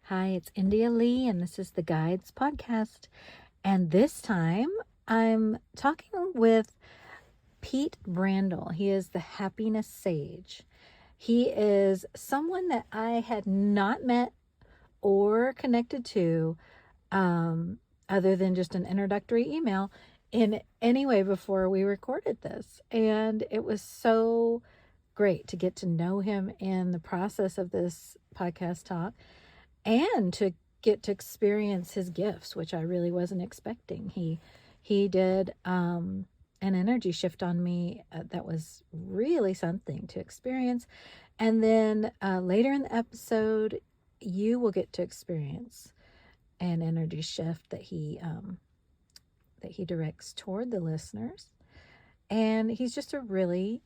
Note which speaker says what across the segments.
Speaker 1: Hi, it's India Lee, and this is the Guides Podcast. And this time I'm talking with Pete Brandel. He is the happiness sage. He is someone that I had not met or connected to um, other than just an introductory email in any way before we recorded this. And it was so great to get to know him in the process of this podcast talk and to get to experience his gifts, which I really wasn't expecting. He did an energy shift on me that was really something to experience. And then later in the episode, you will get to experience an energy shift that he directs toward the listeners. And he's just a really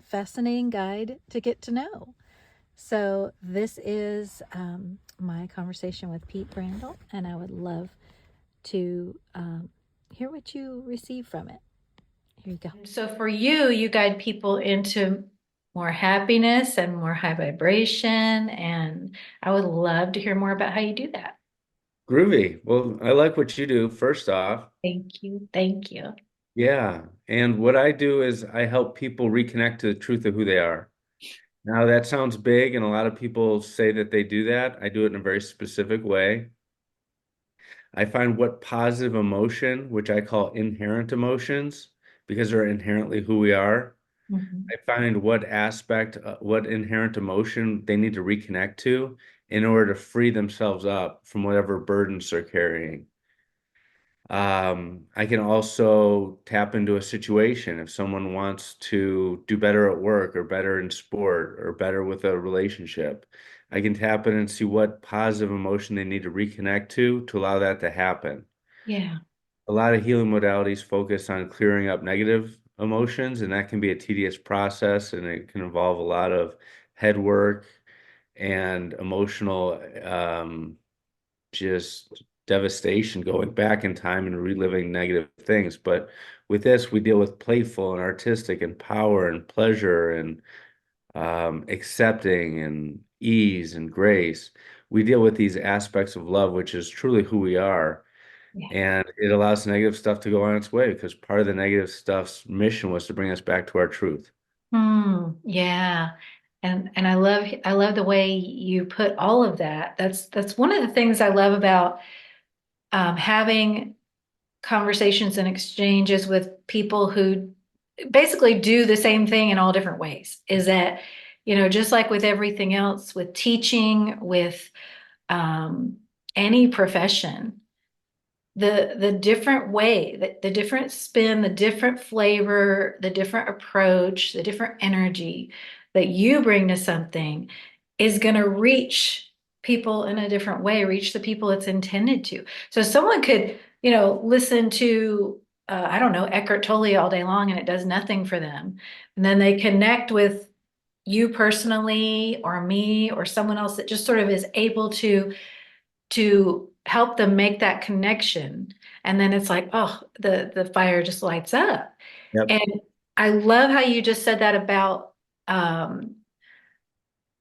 Speaker 1: fascinating guide to get to know. So this is my conversation with Pete Brandel, and I would love to hear what you receive from it. Here you go.
Speaker 2: So for you, you guide people into more happiness and more high vibration. And I would love to hear more about how you do that.
Speaker 3: Groovy. Well, I like what you do, first off.
Speaker 2: Thank you. Thank you.
Speaker 3: Yeah. And what I do is I help people reconnect to the truth of who they are. Now, that sounds big, and a lot of people say that they do that. I do it in a very specific way. I find what positive emotion, which I call inherent emotions, because they're inherently who we are.
Speaker 2: Mhm.
Speaker 3: I find what aspect, what inherent emotion they need to reconnect to in order to free themselves up from whatever burdens they're carrying. I can also tap into a situation if someone wants to do better at work or better in sport or better with a relationship. I can tap in and see what positive emotion they need to reconnect to allow that to happen.
Speaker 2: Yeah.
Speaker 3: A lot of healing modalities focus on clearing up negative emotions, and that can be a tedious process, and it can involve a lot of head work and emotional just devastation going back in time and reliving negative things. But with this, we deal with playful and artistic and power and pleasure and accepting and ease and grace. We deal with these aspects of love, which is truly who we are.
Speaker 2: Yeah.
Speaker 3: And it allows negative stuff to go on its way because part of the negative stuff's mission was to bring us back to our truth.
Speaker 2: Yeah. And I love the way you put all of that. That's one of the things I love about having conversations and exchanges with people who basically do the same thing in all different ways is that, just like with everything else, with teaching, with um, any profession, the different way, the different spin, the different flavor, the different approach, the different energy that you bring to something is going to reach people in a different way, reach the people it's intended to. So someone could, listen to, I don't know, Eckhart Tolle all day long and it does nothing for them. And then they connect with you personally or me or someone else that just sort of is able to help them make that connection. And then it's like, oh, the fire just lights up.
Speaker 3: Yep.
Speaker 2: And I love how you just said that about um,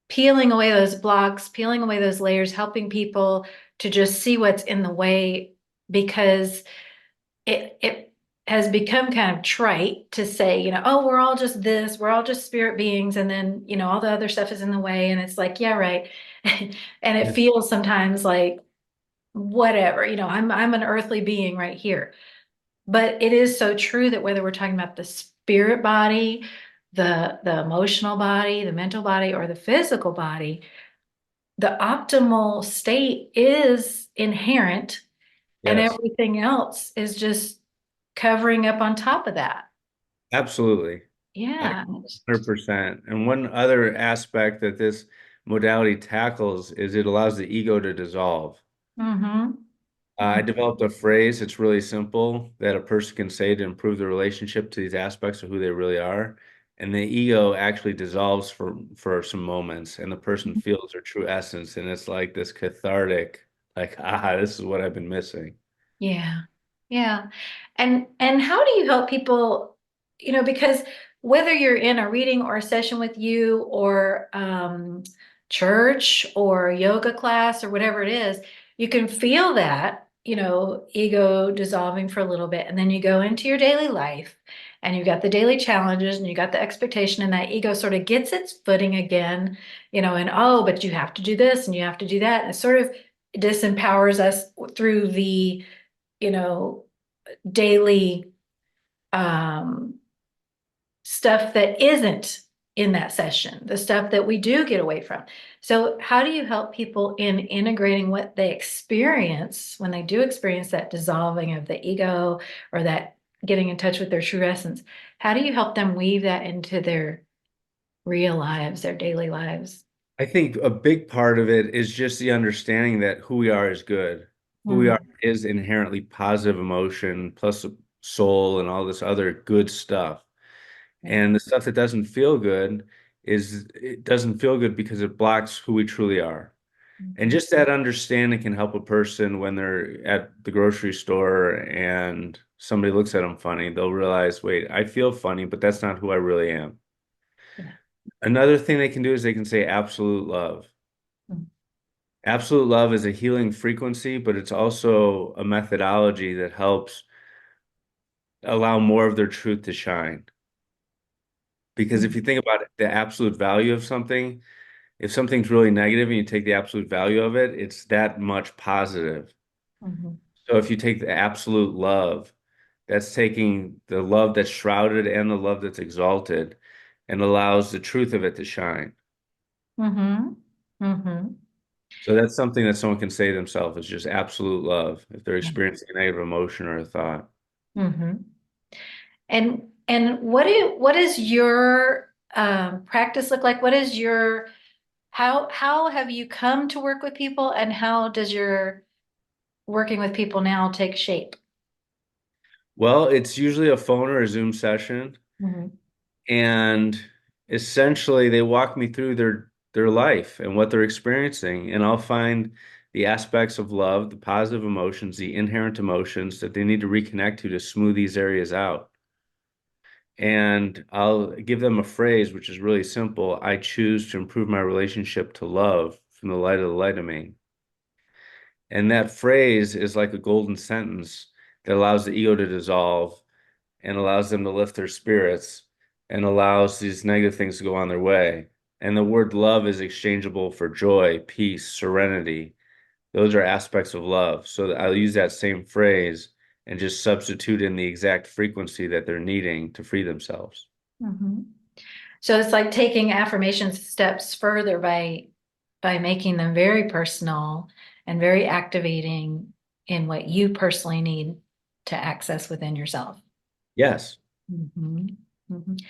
Speaker 2: peeling away those blocks, peeling away those layers, helping people to just see what's in the way because it has become kind of trite to say, oh, we're all just this, we're all just spirit beings, and then, all the other stuff is in the way. And it's like, yeah, right. And it feels sometimes like whatever, I'm an earthly being right here. But it is so true that whether we're talking about the spirit body, the emotional body, the mental body, or the physical body, the optimal state is inherent and
Speaker 3: Yes,
Speaker 2: everything else is just covering up on top of that.
Speaker 3: absolutely. I
Speaker 2: Yeah.
Speaker 3: 100%. And one other aspect that this modality tackles is it allows the ego to dissolve.
Speaker 2: Mm-hmm.
Speaker 3: I developed a phrase, it's really simple, that a person can say to improve the relationship to these aspects of who they really are. And the ego actually dissolves for some moments, and the person feels their true essence. And it's like this cathartic, like, this is what I've been missing.
Speaker 2: Yeah. Yeah. And how do you help people, because whether you're in a reading or a session with you or church or yoga class or whatever it is, you can feel that, ego dissolving for a little bit. And then you go into your daily life and you got the daily challenges and you got the expectation, and that ego sort of gets its footing again, and oh, but you have to do this and you have to do that. And it sort of disempowers us through the, daily um, stuff that isn't in that session, the stuff that we do get away from. So how do you help people in integrating what they experience when they do experience that dissolving of the ego or that getting in touch with their true essence? How do you help them weave that into their real lives, their daily lives?
Speaker 3: I think a big part of it is just the understanding that who we are is good. Who we are
Speaker 2: Mm,
Speaker 3: is inherently positive emotion plus soul and all this other good stuff.
Speaker 2: yeah.
Speaker 3: And the stuff that doesn't feel good it doesn't feel good because it blocks who we truly are. And
Speaker 2: Mhm.
Speaker 3: just that understanding can help a person when they're at the grocery store and somebody looks at them funny. They'll realize, wait, I feel funny, but that's not who I really am.
Speaker 2: Yeah.
Speaker 3: Another thing they can do is they can say absolute love.
Speaker 2: Mm,
Speaker 3: Absolute love is a healing frequency, but it's also a methodology that helps allow more of their truth to shine. Because if
Speaker 2: mm,
Speaker 3: you think about it, the absolute value of something, if something's really negative and you take the absolute value of it, it's that much positive.
Speaker 2: mhm,
Speaker 3: So if you take the absolute love, that's taking the love that's shrouded and the love that's exalted and allows the truth of it to shine.
Speaker 2: mhm, mhm.
Speaker 3: So that's something that someone can say to themselves is just absolute love if they're
Speaker 2: Yeah.
Speaker 3: experiencing a negative emotion or a thought.
Speaker 2: Mhm. And what is your practice look like? What is your how have you come to work with people, and how does your working with people now take shape?
Speaker 3: Well, it's usually a phone or a Zoom session,
Speaker 2: Mhm.
Speaker 3: and essentially they walk me through their life and what they're experiencing, and I'll find the aspects of love, the positive emotions, the inherent emotions that they need to reconnect to smooth these areas out. And I'll give them a phrase which is really simple. I choose to improve my relationship to love from the light of the light of me. And that phrase is like a golden sentence that allows the ego to dissolve and allows them to lift their spirits and allows these negative things to go on their way. And the word love is exchangeable for joy, peace, serenity. Those are aspects of love. So I'll use that same phrase and just substitute in the exact frequency that they're needing to free themselves.
Speaker 2: Mhm. So it's like taking affirmations steps further by making them very personal and very activating in what you personally need to access within yourself.
Speaker 3: Yes.
Speaker 2: Mhm. Mhm.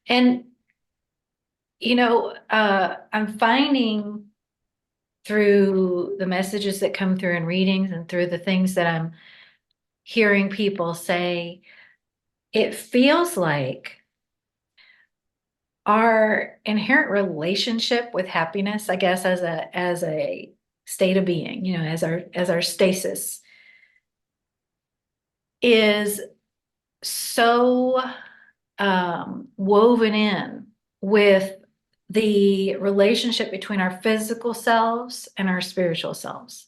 Speaker 2: And I'm finding through the messages that come through in readings and through the things that I'm hearing people say, it feels like our inherent relationship with happiness, I guess, as a state of being, as our stasis, is so woven in with the relationship between our physical selves and our spiritual selves.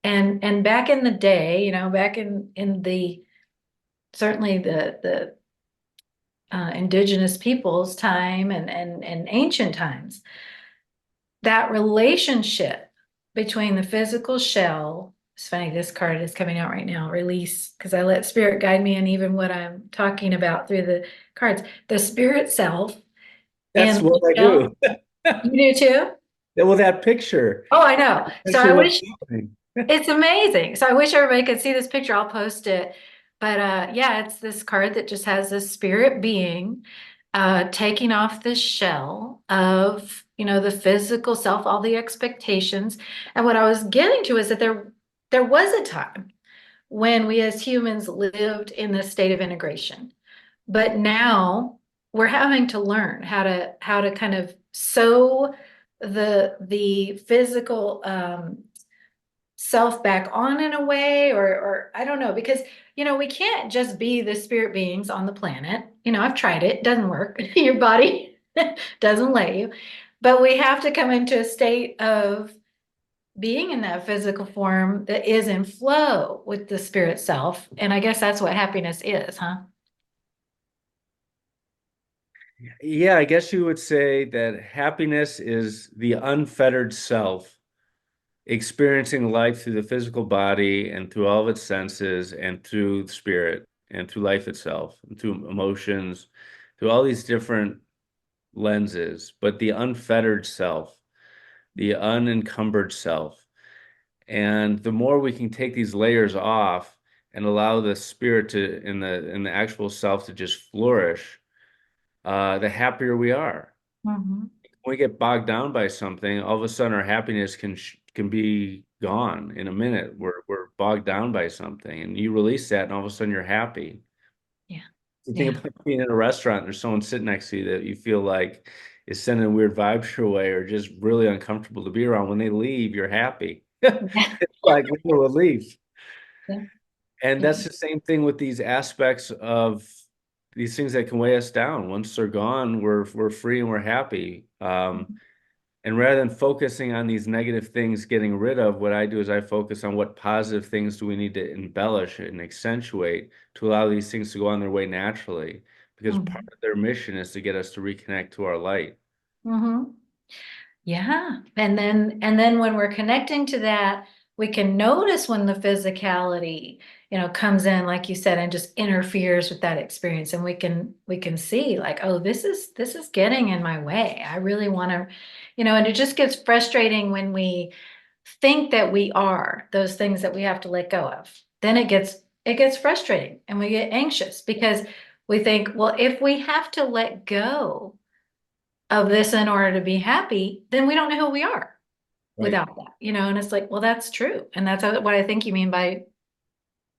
Speaker 2: And back in the day, back in the certainly the indigenous peoples time and ancient times, that relationship between the physical shell. It's funny, this card is coming out right now, release, because I let spirit guide me in even what I'm talking about through the cards. The spirit self
Speaker 3: That's
Speaker 2: and
Speaker 3: what
Speaker 2: the
Speaker 3: I
Speaker 2: shell.
Speaker 3: do.
Speaker 2: You do too?
Speaker 3: Well, that picture,
Speaker 2: Oh, I know. So I
Speaker 3: essentially what's
Speaker 2: wish
Speaker 3: happening.
Speaker 2: it's amazing. So I wish everybody could see this picture. I'll post it. But yeah, it's this card that just has a spirit being taking off this shell of, the physical self, all the expectations. And what I was getting to is that there was a time when we as humans lived in this state of integration. But now we're having to learn how to kind of sew the physical self back on in a way, or I don't know, because we can't just be the spirit beings on the planet. I've tried it, doesn't work. Your body doesn't let you. but we have to come into a state of being in that physical form that is in flow with the spirit self. And I guess that's what happiness is, huh?
Speaker 3: Yeah, I guess you would say that happiness is the unfettered self experiencing life through the physical body and through all of its senses and through spirit and through life itself and through emotions, through all these different lenses, but the unfettered self, the unencumbered self. And the more we can take these layers off and allow the spirit to in the actual self to just flourish, the happier we are.
Speaker 2: Mhm.
Speaker 3: When we get bogged down by something, all of a sudden our happiness can be gone in a minute. We're bogged down by something, and you release that, and all of a sudden you're happy.
Speaker 2: Yeah.
Speaker 3: You think
Speaker 2: Yeah.
Speaker 3: about being in a restaurant and there's someone sitting next to you that you feel like is sending weird vibes your way or just really uncomfortable to be around. When they leave, you're happy.
Speaker 2: Yeah.
Speaker 3: It's like a relief.
Speaker 2: Yeah.
Speaker 3: And
Speaker 2: Yeah.
Speaker 3: that's the same thing with these aspects of these things that can weigh us down. Once they're gone, we're free and we're happy. And rather than focusing on these negative things getting rid of, what I do is I focus on what positive things do we need to embellish and accentuate to allow these things to go on their way naturally. Because part
Speaker 2: Mhm.
Speaker 3: of their mission is to get us to reconnect to our light.
Speaker 2: Mhm. Yeah. And then when we're connecting to that, we can notice when the physicality, comes in, like you said, and just interferes with that experience. And we can see like, oh, this is getting in my way. I really want to, and it just gets frustrating when we think that we are those things that we have to let go of. Then it gets frustrating and we get anxious because we think, well, if we have to let go of this in order to be happy, then we don't know who we are
Speaker 3: Right.
Speaker 2: without that, and it's like, well, that's true. And that's what I think you mean by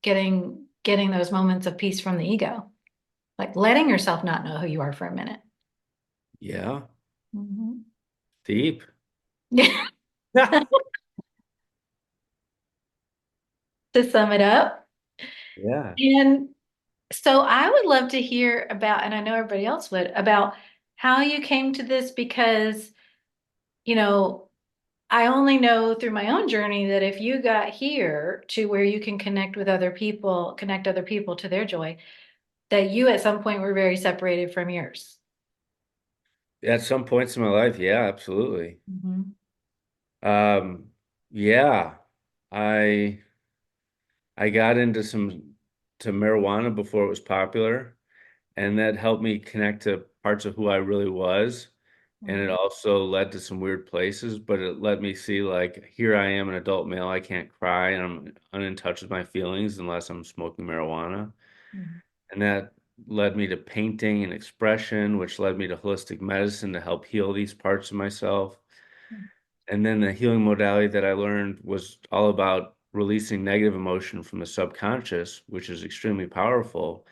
Speaker 2: getting those moments of peace from the ego, like letting yourself not know who you are for a minute.
Speaker 3: Yeah.
Speaker 2: Mhm.
Speaker 3: Deep.
Speaker 2: To sum it up.
Speaker 3: Yeah.
Speaker 2: And so I would love to hear about, and I know everybody else would, about how you came to this because, you know, I only know through my own journey that if you got here to where you can connect other people to their joy, that you at some point were very separated from yours.
Speaker 3: At some points in my life, yeah, absolutely.
Speaker 2: Mhm.
Speaker 3: Um, yeah. I I got into some to marijuana before it was popular, and that helped me connect to parts of who I really was. And it
Speaker 2: Mhm.
Speaker 3: also led to some weird places, but it let me see like here I am an adult male, I can't cry and I'm in touch with my feelings unless I'm smoking marijuana.
Speaker 2: Mhm.
Speaker 3: And that led me to painting and expression, which led me to holistic medicine to help heal these parts of myself. And then the healing modality that I learned was all about releasing negative emotion from the subconscious, which is extremely powerful.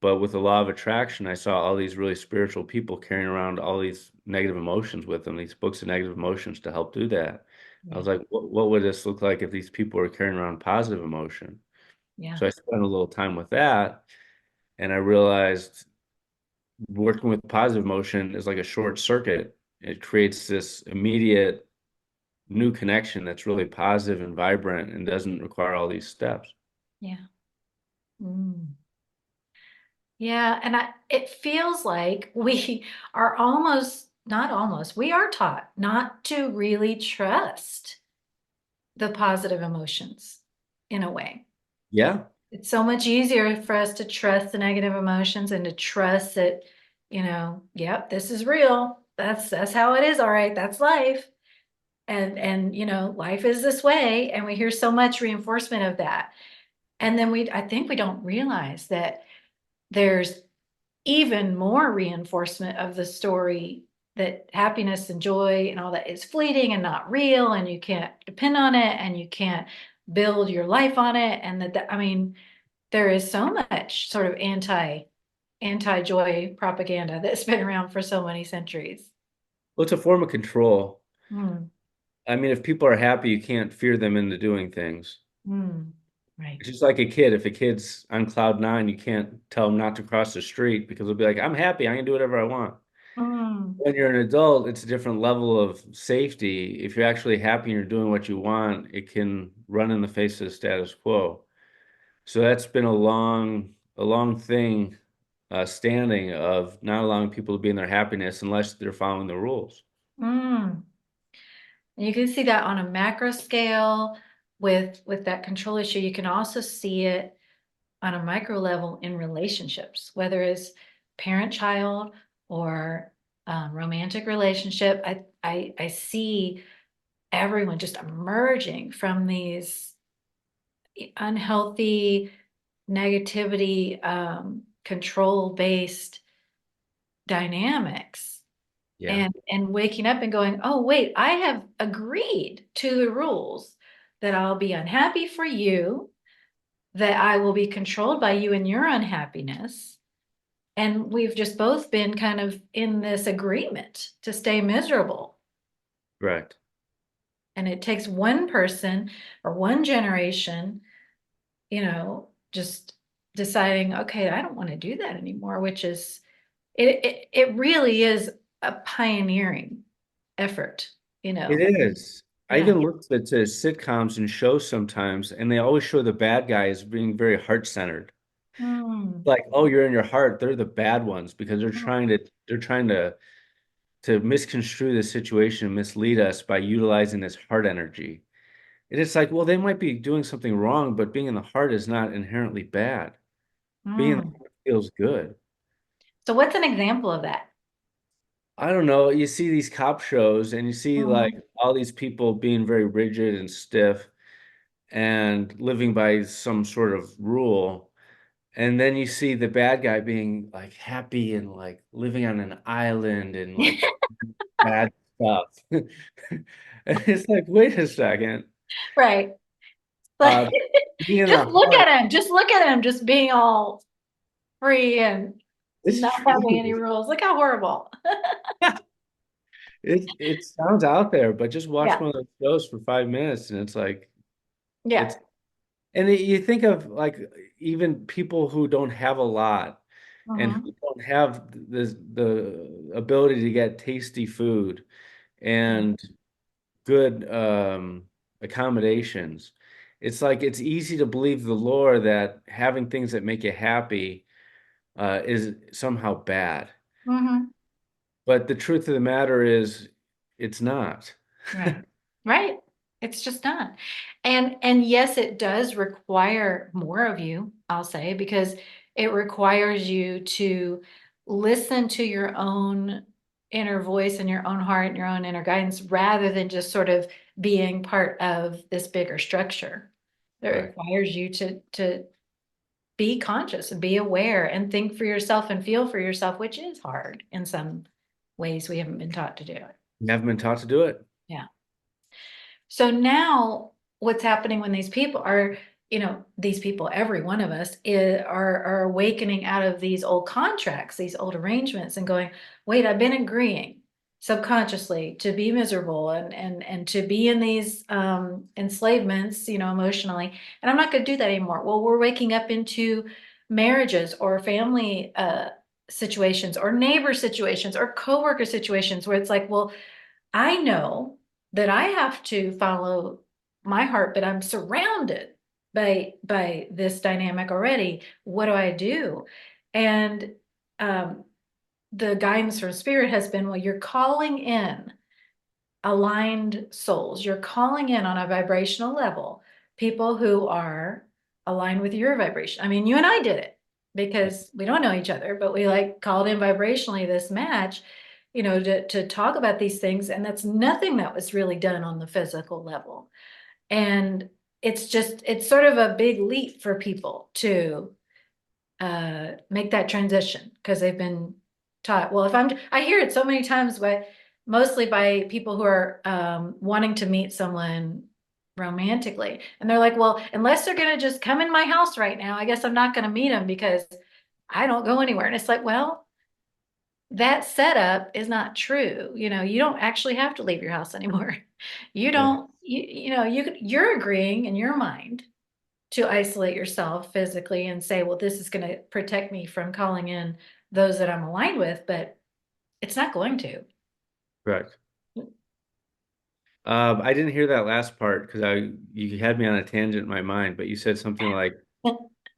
Speaker 3: But with the law of attraction, I saw all these really spiritual people carrying around all these negative emotions with them, these books of negative emotions to help do that. I
Speaker 2: Yeah.
Speaker 3: was like, what would this look like if these people were carrying around positive emotion?
Speaker 2: Yeah.
Speaker 3: So I spent a little time with that, and I realized working with positive emotion is like a short circuit. It creates this immediate new connection that's really positive and vibrant and doesn't require all these steps.
Speaker 2: Yeah. Mm. Yeah. And it feels like we are not almost, we are taught not to really trust the positive emotions in a way.
Speaker 3: Yeah.
Speaker 2: It's so much easier for us to trust the negative emotions and to trust that, yep, this is real. That's how it is. All right. That's life. And life is this way. And we hear so much reinforcement of that. And then I think we don't realize that there's even more reinforcement of the story that happiness and joy and all that is fleeting and not real, and you can't depend on it and you can't build your life on it. And I mean, there is so much sort of anti-joy propaganda that's been around for so many centuries.
Speaker 3: Well, it's a form of control.
Speaker 2: Mm,
Speaker 3: I mean, if people are happy, you can't fear them into doing things.
Speaker 2: right.
Speaker 3: It's just like a kid. If a kid's on cloud nine, you can't tell them not to cross the street because they'll be like, I'm happy. I can do whatever I want.
Speaker 2: Mm,
Speaker 3: When you're an adult, it's a different level of safety. If you're actually happy and you're doing what you want, it can run in the face of the status quo. So that's been a long thing, standing of not allowing people to be in their happiness unless they're following the rules.
Speaker 2: mm. And you can see that on a macro scale with that control issue. You can also see it on a micro level in relationships, whether it's parent-child or romantic relationship. I see everyone just emerging from these unhealthy negativity, control-based dynamics,
Speaker 3: Yeah,
Speaker 2: and waking up and going, oh, wait, I have agreed to the rules that I'll be unhappy for you, that I will be controlled by you and your unhappiness. And we've just both been kind of in this agreement to stay miserable.
Speaker 3: right.
Speaker 2: And it takes one person or one generation, just deciding, okay, I don't want to do that anymore, which is, it really is a pioneering effort, you
Speaker 3: It
Speaker 2: know.
Speaker 3: is. I
Speaker 2: Yeah.
Speaker 3: even looked at sitcoms and shows sometimes, and they always show the bad guy as being very heart-centered.
Speaker 2: Mm,
Speaker 3: Like, oh, you're in your heart. They're the bad ones because they're trying to misconstrue the situation and mislead us by utilizing this heart energy. And it's like, well, they might be doing something wrong, but being in the heart is not inherently bad. Being in the
Speaker 2: mm.
Speaker 3: heart feels good.
Speaker 2: So what's an example of that?
Speaker 3: I don't know. You see these cop shows and you see like
Speaker 2: Mhm.
Speaker 3: all these people being very rigid and stiff and living by some sort of rule. And then you see the bad guy being like happy and like living on an island and like bad stuff. And it's like, wait a second.
Speaker 2: Right. Like,
Speaker 3: Uh, Being in
Speaker 2: just
Speaker 3: the
Speaker 2: look
Speaker 3: heart,
Speaker 2: at him. Just look at him just being all free and
Speaker 3: it's
Speaker 2: not having any
Speaker 3: true.
Speaker 2: rules. Look how horrible.
Speaker 3: It sounds out there, but just watch
Speaker 2: Yeah.
Speaker 3: one of those shows for 5 minutes and it's like
Speaker 2: Yeah.
Speaker 3: it's you think of like even people who don't have a lot and who
Speaker 2: Hmm.
Speaker 3: don't have the ability to get tasty food and good accommodations. It's like it's easy to believe the lore that having things that make you happy is somehow bad.
Speaker 2: Hmm.
Speaker 3: But the truth of the matter is, it's not.
Speaker 2: Right. Right. It's just not. And yes, it does require more of you, I'll say, because it requires you to listen to your own inner voice and your own heart and your own inner guidance rather than just sort of being part of this bigger structure. It
Speaker 3: Right.
Speaker 2: requires you to be conscious and be aware and think for yourself and feel for yourself, which is hard in some ways we haven't been taught to do it.
Speaker 3: You haven't been taught to do it.
Speaker 2: Yeah. So now what's happening when these people are, these people, every one of us are awakening out of these old contracts, these old arrangements and going, wait, I've been agreeing subconsciously to be miserable and to be in these enslavements, emotionally, and I'm not going to do that anymore. Well, we're waking up into marriages or family situations or neighbor situations or coworker situations where it's like, well, I know that I have to follow my heart, but I'm surrounded by this dynamic already. What do I do? And um, the guidance from spirit has been, well, you're calling in aligned souls. You're calling in on a vibrational level, people who are aligned with your vibration. I mean, you and I did it because we don't know each other, but we like called in vibrationally this match, to talk about these things. And that's nothing that was really done on the physical level. And it's sort of a big leap for people to make that transition because they've been taught. Well, I hear it so many times, but mostly by people who are wanting to meet someone romantically, and they're like, "Well, unless they're going to just come in my house right now, I guess I'm not going to meet them because I don't go anywhere." And it's like, well, that setup is not true. You don't actually have to leave your house anymore. You
Speaker 3: Right.
Speaker 2: don't. You're agreeing in your mind to isolate yourself physically and say, well, this is going to protect me from calling in those that I'm aligned with. But It's not going to.
Speaker 3: Correct. I didn't hear that last part because you had me on a tangent in my mind, but you said something like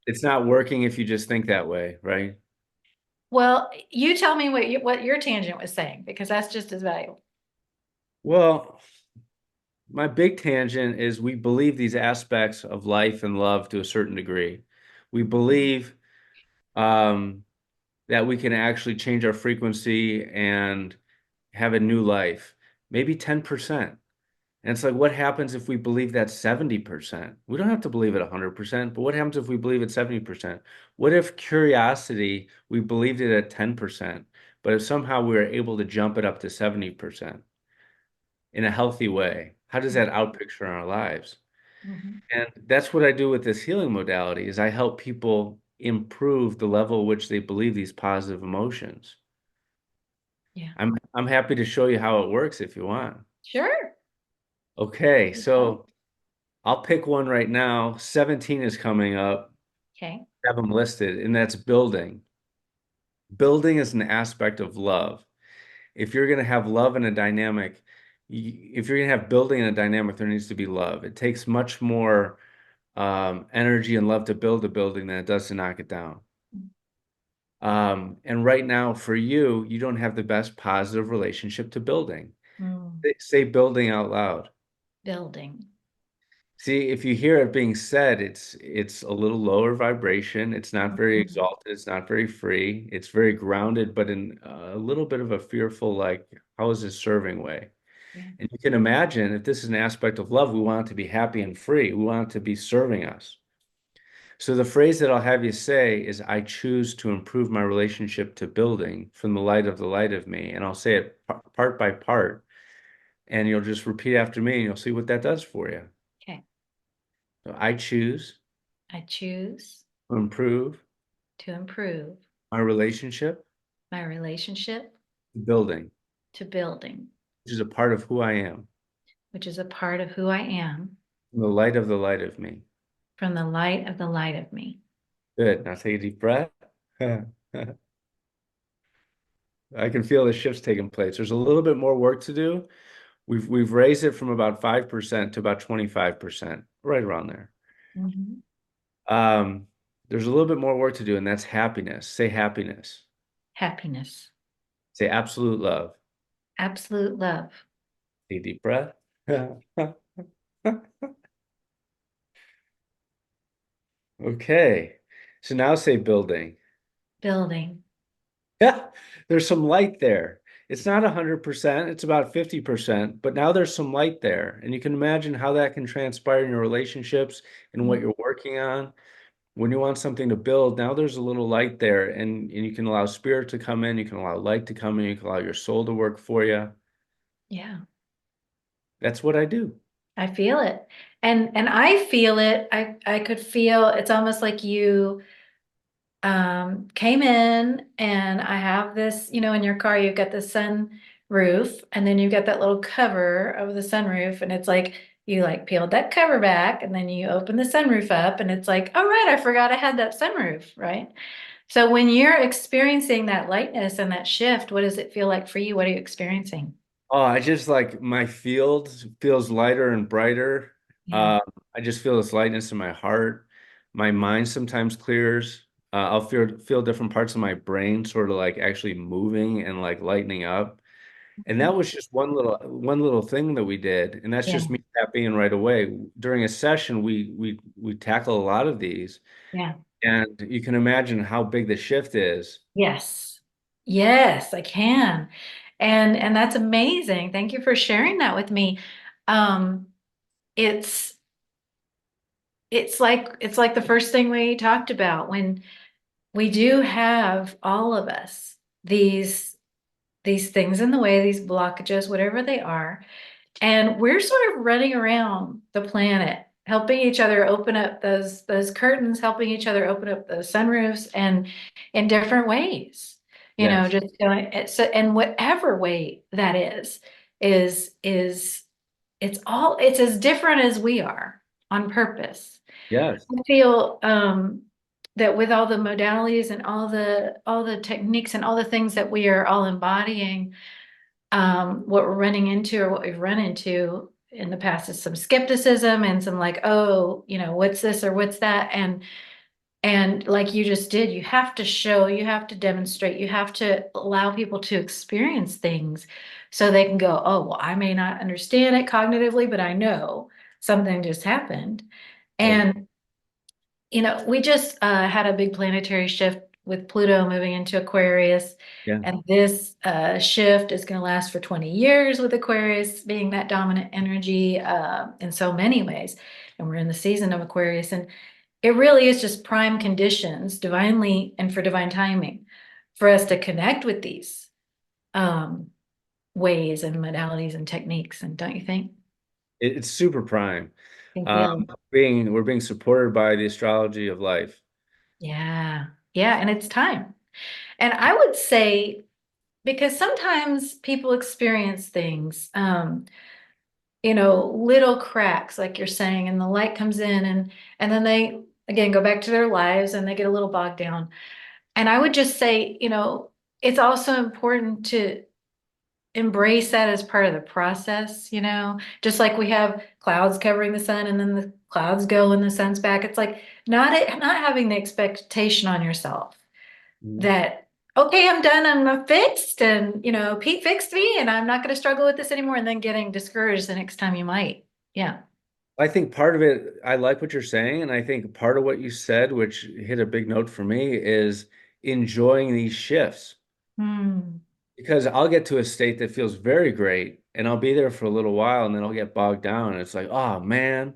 Speaker 3: it's not working if you just think that way, right?
Speaker 2: Well, you tell me what your tangent was saying, because that's just as valuable.
Speaker 3: Well, my big tangent is we believe these aspects of life and love to a certain degree. We believe um, that we can actually change our frequency and have a new life, maybe 10%. And it's like, what happens if we believe that 70%? We don't have to believe it 100%, but what happens if we believe it 70%? What if curiosity, we believed it at 10%, but if somehow we were able to jump it up to 70% in a healthy way? How does that outpicture in our lives?
Speaker 2: Mhm.
Speaker 3: And that's what I do with this healing modality is I help people improve the level at which they believe these positive emotions.
Speaker 2: Yeah.
Speaker 3: I'm happy to show you how it works if you want.
Speaker 2: Sure.
Speaker 3: Okay, so I'll pick one right now. 17 is coming up.
Speaker 2: Okay.
Speaker 3: Have them listed, and that's building. Building is an aspect of love. If you're going to have love in a dynamic, if you're going to have building in a dynamic, there needs to be love. It takes much more energy and love to build a building than it does to knock it down. And right now, for you, you don't have the best positive relationship to building.
Speaker 2: Mm.
Speaker 3: Say building out loud.
Speaker 2: Building.
Speaker 3: See, if you hear it being said, it's a little lower vibration. It's not very
Speaker 2: Mhm.
Speaker 3: exalted. It's not very free. It's very grounded, but in a little bit of a fearful, like, how is this serving way?
Speaker 2: Yeah.
Speaker 3: And you can imagine if this is an aspect of love, we want it to be happy and free. We want it to be serving us. So the phrase that I'll have you say is, I choose to improve my relationship to building from the light of me. And I'll say it part by part, and you'll just repeat after me, and you'll see what that does for you.
Speaker 2: Okay.
Speaker 3: So I choose
Speaker 2: I choose
Speaker 3: to improve
Speaker 2: to improve
Speaker 3: my relationship
Speaker 2: my relationship
Speaker 3: to building,
Speaker 2: to building,
Speaker 3: which is a part of who I am,
Speaker 2: which is a part of who I am,
Speaker 3: from the light of me.
Speaker 2: from the light of the light of me.
Speaker 3: Good. Now take a deep breath. I can feel the shifts taking place. There's a little bit more work to do. We've raised it from about 5% to about 25%, right around there.
Speaker 2: Mhm.
Speaker 3: Um, there's a little bit more work to do, and that's happiness. Say happiness.
Speaker 2: Happiness,
Speaker 3: Say absolute love.
Speaker 2: absolute love,
Speaker 3: Take a deep breath. Okay. So now say building.
Speaker 2: building.
Speaker 3: Yeah, there's some light there. It's not 100%, it's about 50%, but now there's some light there. And you can imagine how that can transpire in your relationships and what you're working on. When you want something to build, now there's a little light there, and you can allow spirit to come in, you can allow light to come in, you can allow your soul to work for you.
Speaker 2: Yeah.
Speaker 3: That's what I do.
Speaker 2: I feel it. And I feel it. I could feel it's almost like you came in, and I have this, in your car you've got the sun roof, and then you've got that little cover over the sunroof, and it's like you like peeled that cover back, and then you open the sunroof up, and it's like, oh right, I forgot I had that sunroof, right? So when you're experiencing that lightness and that shift, what does it feel like for you? What are you experiencing?
Speaker 3: Oh, I just like my field feels lighter and brighter.
Speaker 2: Yeah.
Speaker 3: Uh, I just feel this lightness in my heart. My mind sometimes clears. I'll feel different parts of my brain sort of like actually moving and like lightening up. And that was just one little thing that we did, and that's
Speaker 2: Yeah.
Speaker 3: just me tapping in right away. During a session, we tackle a lot of these,
Speaker 2: Yeah.
Speaker 3: and you can imagine how big the shift is.
Speaker 2: Yes. Yes, I can. And that's amazing. Thank you for sharing that with me. Um, it's it's like the first thing we talked about when we do have all of us these things in the way, these blockages, whatever they are. And we're sort of running around the planet, helping each other open up those curtains, helping each other open up those sunroofs, and in different ways,
Speaker 3: Yes,
Speaker 2: just going so, and whatever way that is it's as different as we are on purpose.
Speaker 3: yes,
Speaker 2: I feel that with all the modalities and all the techniques and all the things that we are all embodying, what we're running into or what we've run into in the past is some skepticism and some like, oh, what's this or what's that? And like you just did, you have to show, you have to demonstrate, you have to allow people to experience things so they can go, oh, well, I may not understand it cognitively, but I know something just happened.
Speaker 3: Right.
Speaker 2: And we just had a big planetary shift with Pluto moving into Aquarius.
Speaker 3: Yeah.
Speaker 2: And this shift is going to last for 20 years with Aquarius being that dominant energy in so many ways. And we're in the season of Aquarius. And it really is just prime conditions, divinely and for divine timing, for us to connect with these um, ways and modalities and techniques. And don't you think?
Speaker 3: It's super prime.
Speaker 2: I think we all.
Speaker 3: We're being supported by the astrology of life.
Speaker 2: Yeah. Yeah. And it's time. And I would say, because sometimes people experience things, little cracks, like you're saying, and the light comes in and then they again go back to their lives and they get a little bogged down. And I would just say, it's also important to embrace that as part of the process, just like we have clouds covering the sun and then the clouds go and the sun's back. It's like not having the expectation on yourself
Speaker 3: Mhm.
Speaker 2: that, okay, I'm done, I'm fixed, and Pete fixed me, and I'm not going to struggle with this anymore, and then getting discouraged the next time you might. Yeah.
Speaker 3: I think part of it, I like what you're saying, and I think part of what you said, which hit a big note for me, is enjoying these shifts.
Speaker 2: Hmm.
Speaker 3: Because I'll get to a state that feels very great, and I'll be there for a little while, and then I'll get bogged down, and it's like, oh man.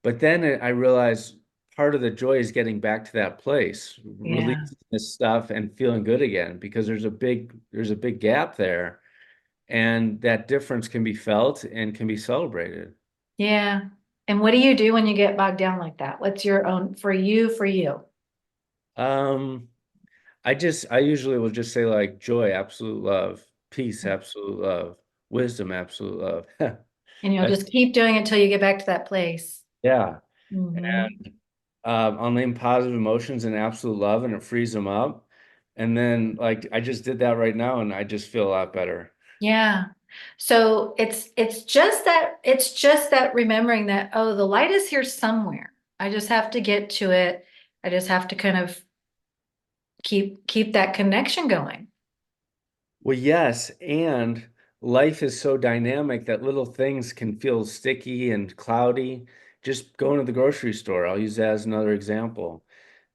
Speaker 3: But then I realize part of the joy is getting back to that place,
Speaker 2: Yeah.
Speaker 3: releasing this stuff and feeling good again, because there's a big gap there, and that difference can be felt and can be celebrated.
Speaker 2: Yeah. And what do you do when you get bogged down like that? What's your own for you, for you?
Speaker 3: Um, I usually will just say like joy, absolute love, peace, absolute love, wisdom, absolute love.
Speaker 2: And you'll
Speaker 3: That's
Speaker 2: just keep doing it until you get back to that place.
Speaker 3: yeah.
Speaker 2: Hmm.
Speaker 3: I'll name positive emotions and absolute love, and it frees them up. And then like I just did that right now, and I just feel a lot better.
Speaker 2: Yeah. So it's just that remembering that, oh, the light is here somewhere. I just have to get to it. I just have to kind of keep that connection going.
Speaker 3: Well, yes, and life is so dynamic that little things can feel sticky and cloudy. Just going to the grocery store, I'll use that as another example.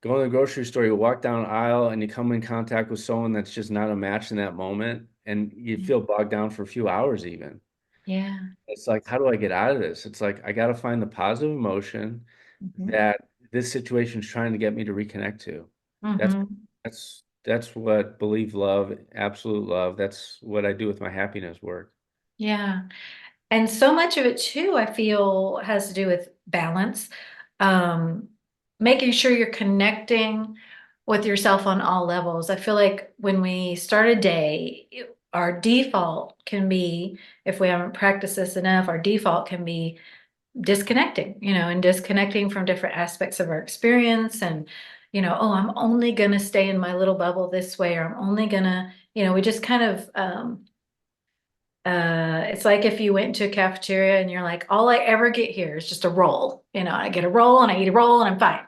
Speaker 3: Going to the grocery store, you walk down an aisle and you come in contact with someone that's just not a match in that moment, and you
Speaker 2: Yeah.
Speaker 3: feel bogged down for a few hours even.
Speaker 2: Yeah.
Speaker 3: It's like, how do I get out of this? It's like I got to find the positive emotion
Speaker 2: Hmm.
Speaker 3: that this situation is trying to get me to reconnect to. That's
Speaker 2: Hmm.
Speaker 3: that's what believe love, absolute love. That's what I do with my happiness work.
Speaker 2: Yeah. And so much of it too, I feel, has to do with balance. Um, Making sure you're connecting with yourself on all levels. I feel like when we start a day, our default can be, if we haven't practiced this enough, our default can be disconnecting, and disconnecting from different aspects of our experience. And, oh, I'm only going to stay in my little bubble this way, or I'm only going to, we just kind of, it's like if you went to a cafeteria and you're like, all I ever get here is just a roll. I get a roll and I eat a roll and I'm fine.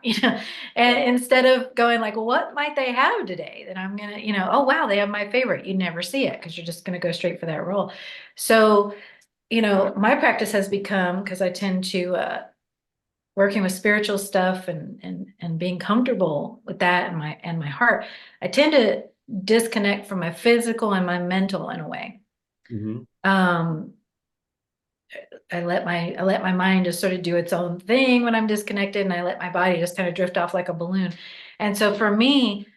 Speaker 2: And instead of going like, well, what might they have today? Then I'm gonna, oh wow, they have my favorite. You never see it because you're just gonna go straight for that roll. So, my practice has become, because I tend to working with spiritual stuff and being comfortable with that and my heart, I tend to disconnect from my physical and my mental in a way.
Speaker 3: Hmm.
Speaker 2: Um, I let my mind just sort of do its own thing when I'm disconnected, and I let my body just kind of drift off like a balloon. And so for me,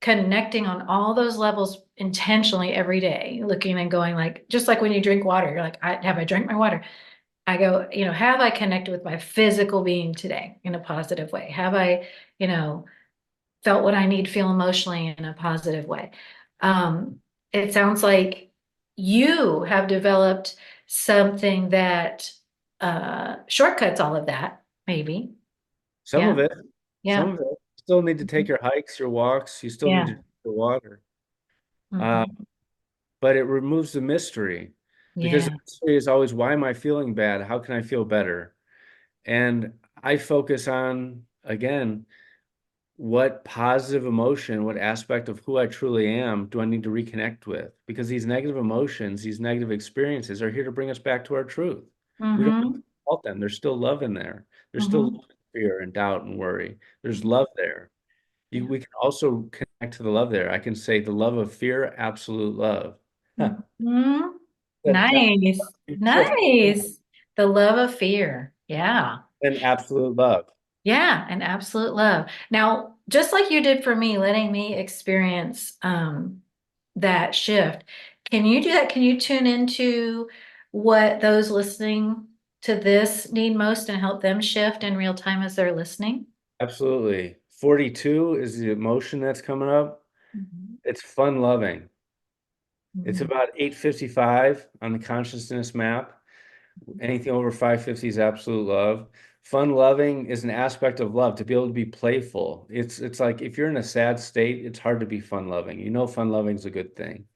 Speaker 2: connecting on all those levels intentionally every day, looking and going like, just like when you drink water, you're like, have I drank my water? I go, have I connected with my physical being today in a positive way? Have I, you know, felt what I need to feel emotionally in a positive way? Um, it sounds like you have developed something that shortcuts all of that, maybe.
Speaker 3: Some
Speaker 2: Yeah.
Speaker 3: of it, some
Speaker 2: Yeah.
Speaker 3: of it. still need to
Speaker 2: Mhm.
Speaker 3: take your hikes, your walks. You still need to
Speaker 2: Yeah.
Speaker 3: drink the water. Uh,
Speaker 2: Mhm.
Speaker 3: but it removes the mystery because the
Speaker 2: Yeah.
Speaker 3: mystery is always, why am I feeling bad? How can I feel better? And I focus on, again, what positive emotion, what aspect of who I truly am do I need to reconnect with? Because these negative emotions, these negative experiences are here to bring us back to our truth. We don't have to
Speaker 2: Mhm.
Speaker 3: fault them. There's still love in there. There's still
Speaker 2: Mhm.
Speaker 3: love in fear and doubt and worry. There's love there.
Speaker 2: Yeah.
Speaker 3: We can also connect to the love there. I can say the love of fear, absolute love. Huh.
Speaker 2: Mhm.
Speaker 3: That
Speaker 2: Nice.
Speaker 3: shift
Speaker 2: Nice. The love of fear. Yeah.
Speaker 3: and absolute love.
Speaker 2: Yeah, and absolute love. Now, just like you did for me, letting me experience that shift, can you do that? Can you tune into what those listening to this need most and help them shift in real time as they're listening?
Speaker 3: Absolutely. 42 is the emotion that's coming up.
Speaker 2: Mhm.
Speaker 3: It's fun loving. It's
Speaker 2: Mhm.
Speaker 3: about 855 on the consciousness map. Anything over 550 is absolute love. Fun loving is an aspect of love, to be able to be playful. It's like if you're in a sad state, it's hard to be fun loving. You know, fun loving is a good thing.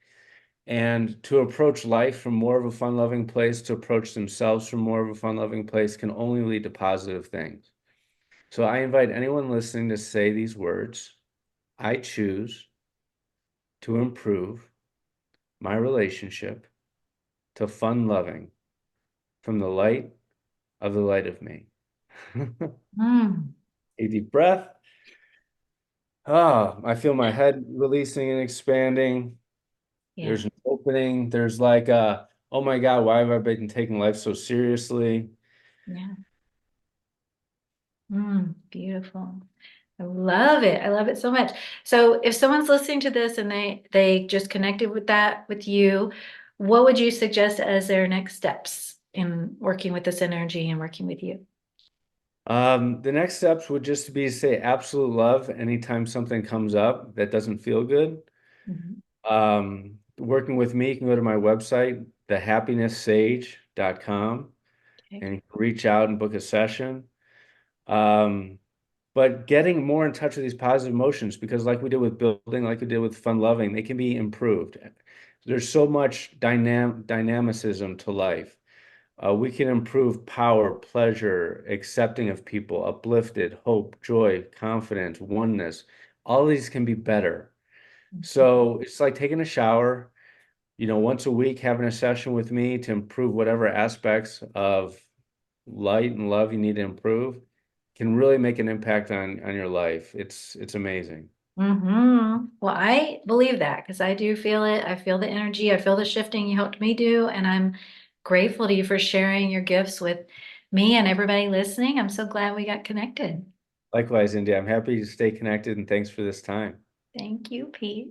Speaker 3: And to approach life from more of a fun loving place, to approach themselves from more of a fun loving place, can only lead to positive things. So I invite anyone listening to say these words: I choose to improve my relationship to fun loving from the light of the light of me.
Speaker 2: Mm.
Speaker 3: A deep breath. Ah, I feel my head releasing and expanding.
Speaker 2: Yeah.
Speaker 3: There's an opening. There's like oh my God, why have I been taking life so seriously?
Speaker 2: Yeah. Beautiful. I love it. I love it so much. So if someone's listening to this and they just connected with that with you, what would you suggest as their next steps in working with this energy and working with you?
Speaker 3: The next steps would just be to say absolute love anytime something comes up that doesn't feel good.
Speaker 2: Mhm.
Speaker 3: Working with me, you can go to my website, thehappinesssage.com,
Speaker 2: Okay.
Speaker 3: and you can reach out and book a session. Um, but getting more in touch with these positive emotions, because like we did with building, like we did with fun loving, they can be improved. There's so much dynamicism to life. We can improve power, pleasure, accepting of people, uplifted, hope, joy, confidence, oneness. All these can be better. So it's like taking a shower, once a week, having a session with me to improve whatever aspects of light and love you need to improve can really make an impact on your life. It's amazing.
Speaker 2: Well, I believe that because I do feel it. I feel the energy. I feel the shifting you helped me do. And I'm grateful to you for sharing your gifts with me and everybody listening. I'm so glad we got connected.
Speaker 3: Likewise, India, I'm happy to stay connected and thanks for this time.
Speaker 2: Thank you, Pete.